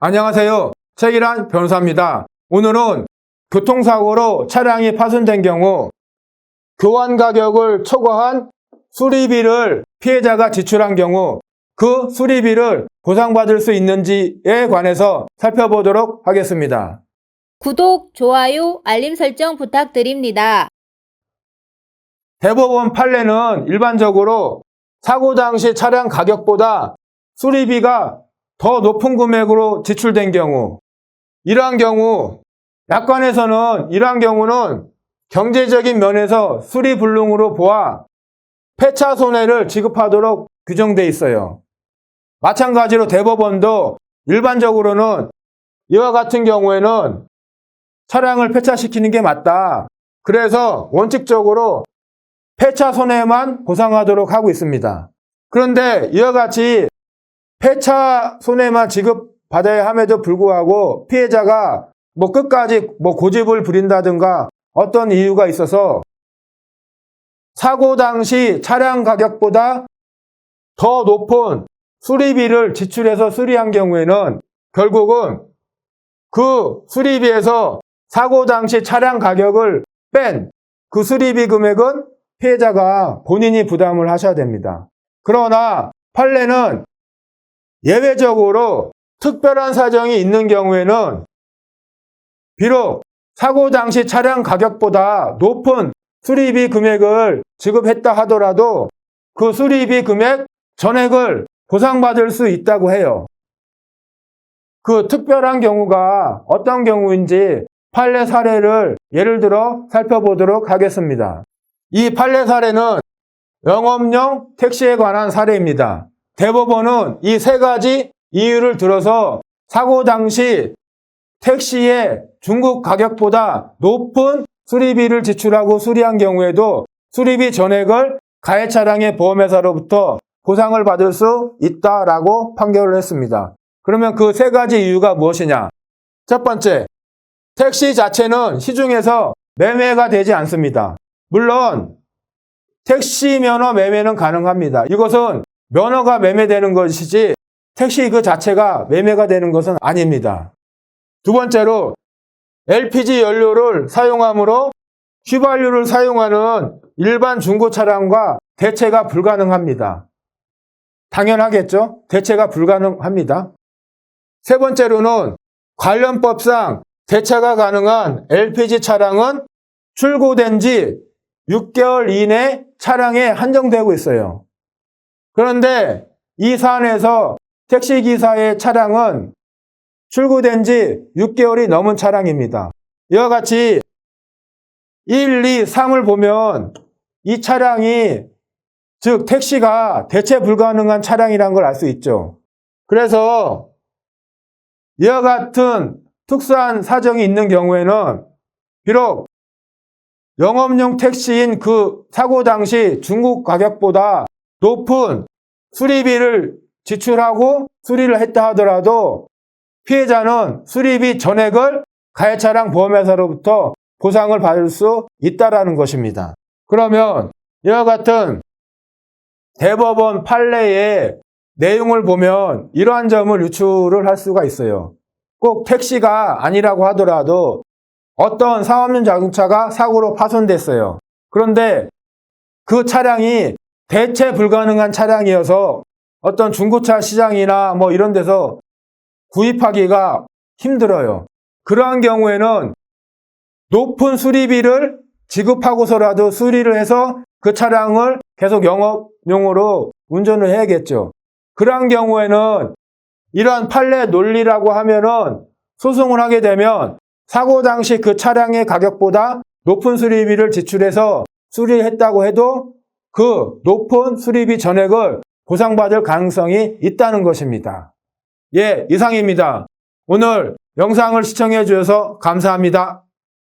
안녕하세요. 최기란 변호사입니다. 오늘은 교통사고로 차량이 파손된 경우 교환 가격을 초과한 수리비를 피해자가 지출한 경우 그 수리비를 보상받을 수 있는지에 관해서 살펴보도록 하겠습니다. 구독, 좋아요, 알림 설정 부탁드립니다. 대법원 판례는 일반적으로 사고 당시 차량 가격보다 수리비가 더 높은 금액으로 지출된 경우, 이러한 경우 약관에서는 이러한 경우는 경제적인 면에서 수리불능으로 보아 폐차 손해를 지급하도록 규정되어 있어요. 마찬가지로 대법원도 일반적으로는 이와 같은 경우에는 차량을 폐차시키는 게 맞다. 그래서 원칙적으로 폐차 손해만 보상하도록 하고 있습니다. 그런데 이와 같이 폐차 손해만 지급받아야 함에도 불구하고 피해자가 끝까지 고집을 부린다든가 어떤 이유가 있어서 사고 당시 차량 가격보다 더 높은 수리비를 지출해서 수리한 경우에는 결국은 그 수리비에서 사고 당시 차량 가격을 뺀 그 수리비 금액은 피해자가 본인이 부담을 하셔야 됩니다. 그러나 판례는 예외적으로 특별한 사정이 있는 경우에는 비록 사고 당시 차량 가격보다 높은 수리비 금액을 지급했다 하더라도 그 수리비 금액 전액을 보상받을 수 있다고 해요. 그 특별한 경우가 어떤 경우인지 판례 사례를 예를 들어 살펴보도록 하겠습니다. 이 판례 사례는 영업용 택시에 관한 사례입니다. 대법원은 이 세 가지 이유를 들어서 사고 당시 택시의 중국 가격보다 높은 수리비를 지출하고 수리한 경우에도 수리비 전액을 가해 차량의 보험회사로부터 보상을 받을 수 있다라고 판결을 했습니다. 그러면 그 세 가지 이유가 무엇이냐? 첫 번째, 택시 자체는 시중에서 매매가 되지 않습니다. 물론 택시 면허 매매는 가능합니다. 이것은 면허가 매매되는 것이지 택시 그 자체가 매매가 되는 것은 아닙니다. 두 번째로 LPG 연료를 사용하므로 휘발유를 사용하는 일반 중고 차량과 대체가 불가능합니다. 당연하겠죠? 대체가 불가능합니다. 세 번째로는 관련법상 대체가 가능한 LPG 차량은 출고된 지 6개월 이내 차량에 한정되고 있어요. 그런데 이 사안에서 택시기사의 차량은 출고된 지 6개월이 넘은 차량입니다. 이와 같이 1, 2, 3을 보면 이 차량이 즉 택시가 대체 불가능한 차량이라는 걸 알 수 있죠. 그래서 이와 같은 특수한 사정이 있는 경우에는 비록 영업용 택시인 그 사고 당시 중국 가격보다 높은 수리비를 지출하고 수리를 했다 하더라도 피해자는 수리비 전액을 가해 차량 보험회사로부터 보상을 받을 수 있다는 것입니다. 그러면 이와 같은 대법원 판례의 내용을 보면 이러한 점을 유추를 할 수가 있어요. 꼭 택시가 아니라고 하더라도 어떤 상업용 자동차가 사고로 파손됐어요. 그런데 그 차량이 대체 불가능한 차량이어서 어떤 중고차 시장이나 이런 데서 구입하기가 힘들어요. 그러한 경우에는 높은 수리비를 지급하고서라도 수리를 해서 그 차량을 계속 영업용으로 운전을 해야겠죠. 그러한 경우에는 이러한 판례 논리라고 하면은 소송을 하게 되면 사고 당시 그 차량의 가격보다 높은 수리비를 지출해서 수리했다고 해도 그 높은 수리비 전액을 보상받을 가능성이 있다는 것입니다. 예, 이상입니다. 오늘 영상을 시청해 주셔서 감사합니다.